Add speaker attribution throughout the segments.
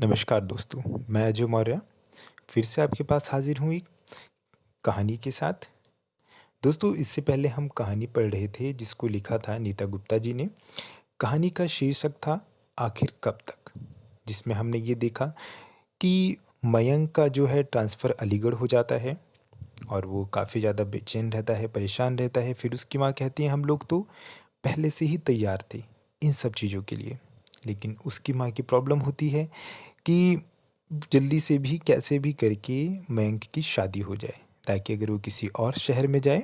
Speaker 1: नमस्कार दोस्तों, मैं अजय मौर्य फिर से आपके पास हाजिर हूँ एक कहानी के साथ। दोस्तों, इससे पहले हम कहानी पढ़ रहे थे जिसको लिखा था नीता गुप्ता जी ने। कहानी का शीर्षक था आखिर कब तक, जिसमें हमने ये देखा कि मयंक का जो है ट्रांसफ़र अलीगढ़ हो जाता है और वो काफ़ी ज़्यादा बेचैन रहता है, परेशान रहता है। फिर उसकी माँ कहती है हम लोग तो पहले से ही तैयार थे इन सब चीज़ों के लिए। लेकिन उसकी माँ की प्रॉब्लम होती है कि जल्दी से भी कैसे भी करके मयंक की शादी हो जाए, ताकि अगर वो किसी और शहर में जाए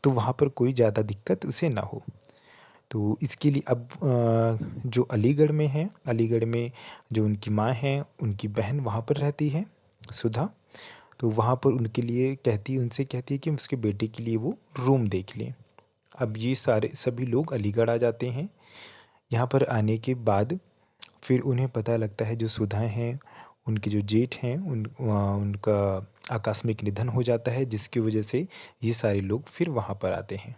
Speaker 1: तो वहाँ पर कोई ज़्यादा दिक्कत उसे ना हो। तो इसके लिए अब जो अलीगढ़ में है, अलीगढ़ में जो उनकी माँ हैं, उनकी बहन वहाँ पर रहती है, सुधा। तो वहाँ पर उनसे कहती है कि उसके बेटे के लिए वो रूम देख लें। अब ये सारे सभी लोग अलीगढ़ आ जाते हैं। यहाँ पर आने के बाद फिर उन्हें पता लगता है जो सुधा हैं, उनके जो जेठ हैं उनका आकस्मिक निधन हो जाता है, जिसकी वजह से ये सारे लोग फिर वहाँ पर आते हैं।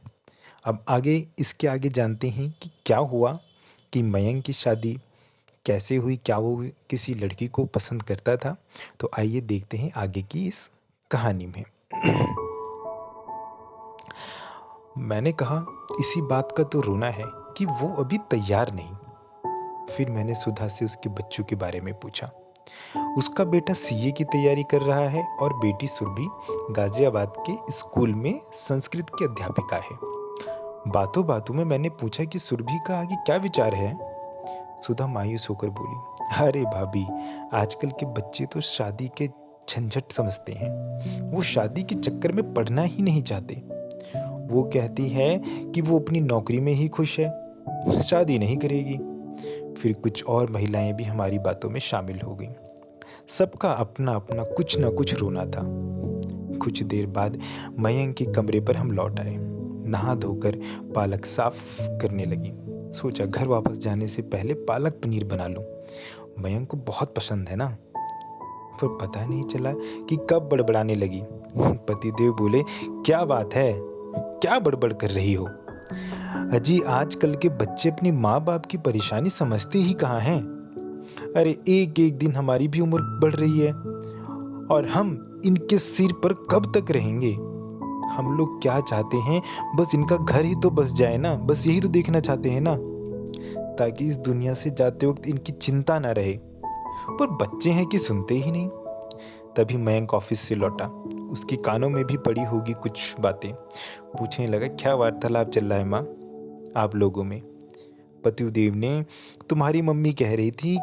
Speaker 1: अब इसके आगे जानते हैं कि क्या हुआ, कि मयंक की शादी कैसे हुई, क्या वो किसी लड़की को पसंद करता था। तो आइए देखते हैं आगे की इस कहानी में। मैंने कहा, इसी बात का तो रोना है कि वो अभी तैयार नहीं। फिर मैंने सुधा से उसके बच्चों के बारे में पूछा। उसका बेटा सीए की तैयारी कर रहा है और बेटी सुरभि गाजियाबाद के स्कूल में संस्कृत की अध्यापिका है। बातों बातों में मैंने पूछा कि सुरभि का आगे क्या विचार है। सुधा मायूस होकर बोली, अरे भाभी, आजकल के बच्चे तो शादी के झंझट समझते हैं। वो शादी के चक्कर में पढ़ना ही नहीं चाहते। वो कहती है कि वो अपनी नौकरी में ही खुश है, शादी नहीं करेगी। फिर कुछ और महिलाएं भी हमारी बातों में शामिल हो गईं। सबका अपना अपना कुछ न कुछ रोना था। कुछ देर बाद मयंक के कमरे पर हम लौट आए। नहा धोकर पालक साफ करने लगी। सोचा घर वापस जाने से पहले पालक पनीर बना लूं। मयंक को बहुत पसंद है ना। पर पता नहीं चला कि कब बड़बड़ाने लगी। पतिदेव बोले, क्या बात है, क्या बड़बड़ कर रही हो? अजी, आजकल के बच्चे अपनी माँ बाप की परेशानी समझते ही कहाँ हैं। अरे एक एक दिन हमारी भी उम्र बढ़ रही है और हम इनके सिर पर कब तक रहेंगे। हम लोग क्या चाहते हैं, बस इनका घर ही तो बस जाए ना, बस यही तो देखना चाहते हैं ना, ताकि इस दुनिया से जाते वक्त इनकी चिंता ना रहे। पर बच्चे हैं कि सुनते ही नहीं। तभी मयंक ऑफिस से लौटा। उसके कानों में भी पड़ी होगी कुछ बातें। पूछने लगा, क्या वार्तालाप चल रहा है माँ आप लोगों में? पतिदेव ने तुम्हारी मम्मी कह रही थी,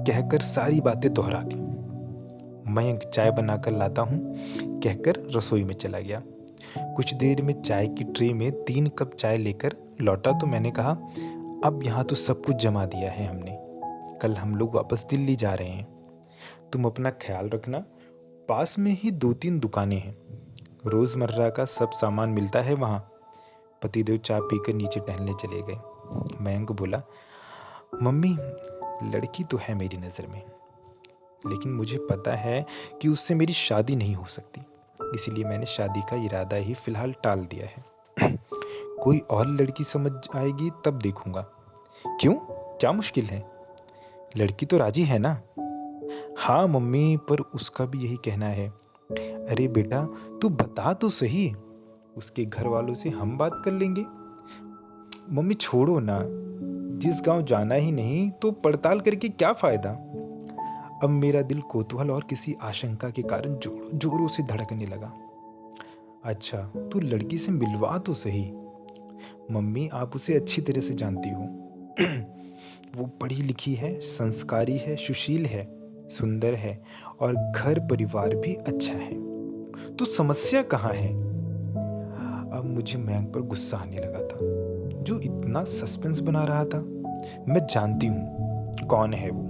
Speaker 1: कहकर सारी बातें दोहरा दी। मयंक चाय बनाकर लाता हूँ कहकर रसोई में चला गया। कुछ देर में चाय की ट्रे में 3 कप चाय लेकर लौटा तो मैंने कहा, अब यहाँ तो सब कुछ जमा दिया है हमने। कल हम लोग वापस दिल्ली जा रहे हैं। तुम अपना ख्याल रखना। पास में ही 2-3 दुकानें हैं, रोज़मर्रा का सब सामान मिलता है वहाँ। पतिदेव चाय पीकर नीचे टहलने चले गए। मयंक बोला, मम्मी, लड़की तो है मेरी नज़र में, लेकिन मुझे पता है कि उससे मेरी शादी नहीं हो सकती। इसीलिए मैंने शादी का इरादा ही फ़िलहाल टाल दिया है। कोई और लड़की समझ आएगी तब देखूंगा। क्यों, क्या मुश्किल है? लड़की तो राजी है ना? हाँ मम्मी, पर उसका भी यही कहना है। अरे बेटा, तू बता तो सही, उसके घर वालों से हम बात कर लेंगे। मम्मी छोड़ो ना, जिस गांव जाना ही नहीं तो पड़ताल करके क्या फ़ायदा। अब मेरा दिल कौतूहल और किसी आशंका के कारण जोरों जोरों से धड़कने लगा। अच्छा, तू लड़की से मिलवा तो सही। मम्मी, आप उसे अच्छी तरह से जानती हो। वो पढ़ी लिखी है, संस्कारी है, सुशील है, सुंदर है और घर परिवार भी अच्छा है। तो समस्या कहाँ है? अब मुझे मयंक पर गुस्सा आने लगा था, जो इतना सस्पेंस बना रहा था। मैं जानती हूँ कौन है वो।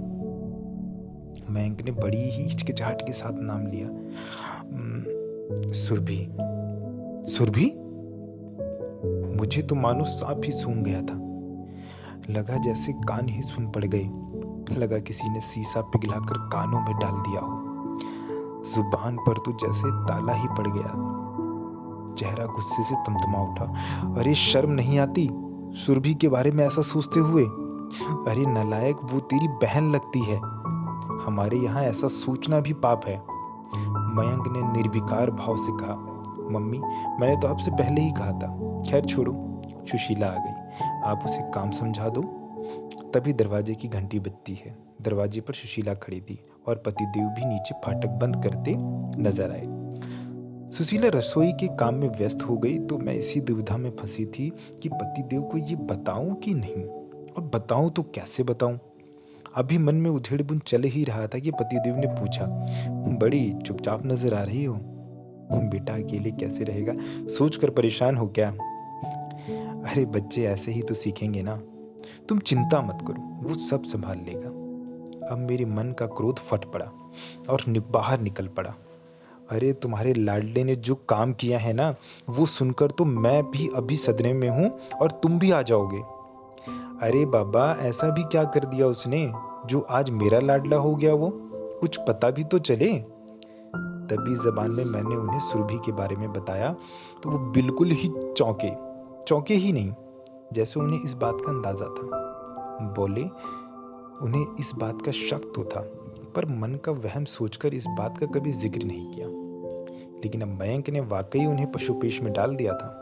Speaker 1: मयंक ने बड़ी ही हिचकिचाहट के साथ नाम लिया। सुरभि। सुरभि? मुझे तो मानो सांप ही सूंघ गया था। लगा जैसे कान ही सुन पड़ गए। लगा किसी ने शीशा पिघलाकर कानों में डाल दिया हो। जुबान पर तो जैसे ताला ही पड़ गया। चेहरा गुस्से से तमतमा उठा। अरे शर्म नहीं आती सुरभि के बारे में ऐसा सोचते हुए? अरे नालायक, वो तेरी बहन लगती है। हमारे यहाँ ऐसा सोचना भी पाप है। मयंक ने निर्विकार भाव से कहा। मम्मी, मैंने तो आपसे पहले ही कहा था। खैर छोड़ो। सुशीला आ गई। आप उसे काम समझा दो। तभी दरवाजे की घंटी बजती है। दरवाजे पर सुशीला खड़ी थी और पतिदेव भी नीचे फाटक बंद करते नजर आए। सुशीला रसोई के काम में व्यस्त हो गई तो मैं इसी दुविधा में फंसी थी कि पतिदेव को ये बताऊं कि नहीं, और बताऊं तो कैसे बताऊं। अभी मन में उधेड़-बुन चल ही रहा था कि पतिदेव ने पूछा, बड़ी चुपचाप नजर आ रही हो। बेटा अकेले कैसे रहेगा, सोच कर परेशान हो क्या? अरे बच्चे ऐसे ही तो सीखेंगे ना। तुम चिंता मत करो, वो सब संभाल लेगा। अब मेरे मन का क्रोध फट पड़ा और बाहर निकल पड़ा। अरे तुम्हारे लाडले ने जो काम किया है ना, वो सुनकर तो मैं भी अभी सदमे में हूँ और तुम भी आ जाओगे। अरे बाबा, ऐसा भी क्या कर दिया उसने जो आज मेरा लाडला हो गया? वो कुछ पता भी तो चले। तभी जबान में मैंने उन्हें सुरभि के बारे में बताया तो वो बिल्कुल ही चौंके। चौंके ही नहीं, जैसे उन्हें इस बात का अंदाजा था। बोले, उन्हें इस बात का शक तो था, पर मन का वहम सोचकर इस बात का कभी जिक्र नहीं किया। लेकिन अब मयंक ने वाकई उन्हें पशुपेश में डाल दिया था।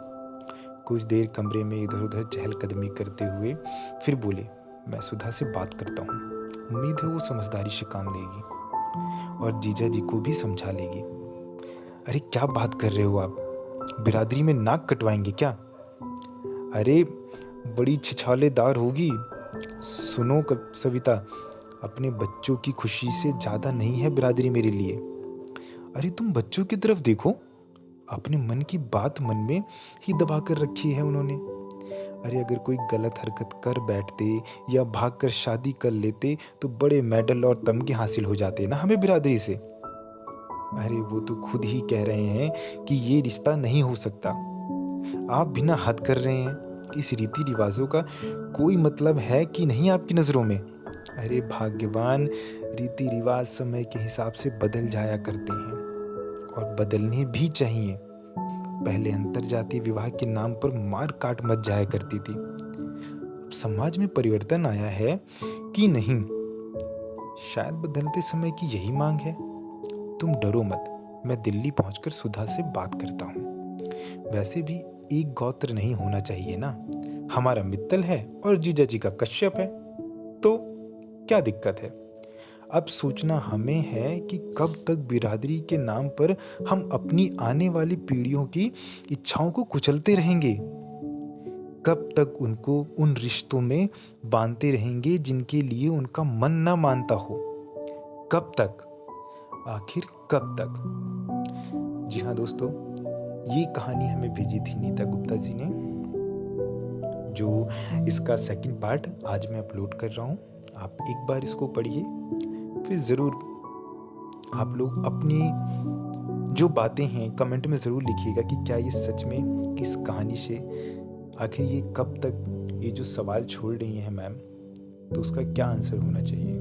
Speaker 1: कुछ देर कमरे में इधर उधर चहलकदमी करते हुए फिर बोले, मैं सुधा से बात करता हूँ। उम्मीद है वो समझदारी से काम लेगी और जीजा जी को भी समझा लेगी। अरे क्या बात कर रहे हो आप? बिरादरी में नाक कटवाएंगे क्या? अरे बड़ी छिछालेदार होगी। सुनो सविता, अपने बच्चों की खुशी से ज़्यादा नहीं है बिरादरी मेरे लिए। अरे तुम बच्चों की तरफ देखो, अपने मन की बात मन में ही दबा कर रखी है उन्होंने। अरे अगर कोई गलत हरकत कर बैठते या भागकर शादी कर लेते तो बड़े मेडल और तमगे हासिल हो जाते ना हमें बिरादरी से। अरे वो तो खुद ही कह रहे हैं कि ये रिश्ता नहीं हो सकता। आप बिना हद कर रहे हैं। इस रीति रिवाजों का कोई मतलब है कि नहीं आपकी नज़रों में? अरे भाग्यवान, रीति रिवाज समय के हिसाब से बदल जाया करते हैं और बदलने भी चाहिए। पहले अंतरजातीय विवाह के नाम पर मार काट मच जाया करती थी। अब समाज में परिवर्तन आया है कि नहीं, शायद बदलते समय की यही मांग है। तुम डरो मत, मैं दिल्ली पहुंचकर सुधा से बात करता हूँ। वैसे भी एक गोत्र नहीं होना चाहिए ना। हमारा मित्तल है और जीजा जी का कश्यप है, तो क्या दिक्कत है? अब सोचना हमें है कि कब तक बिरादरी के नाम पर हम अपनी आने वाली पीढ़ियों की इच्छाओं को कुचलते रहेंगे। कब तक उनको उन रिश्तों में बांधते रहेंगे जिनके लिए उनका मन ना मानता हो। कब तक, आखिर कब तक? जी हाँ दोस्तों, ये कहानी हमें भेजी थी नीता गुप्ता जी ने, जो इसका सेकंड पार्ट आज मैं अपलोड कर रहा हूँ। आप एक बार इसको पढ़िए, फिर ज़रूर आप लोग अपनी जो बातें हैं कमेंट में ज़रूर लिखिएगा कि क्या ये सच में इस कहानी से आखिर ये कब तक, ये जो सवाल छोड़ रही हैं मैम, तो उसका क्या आंसर होना चाहिए।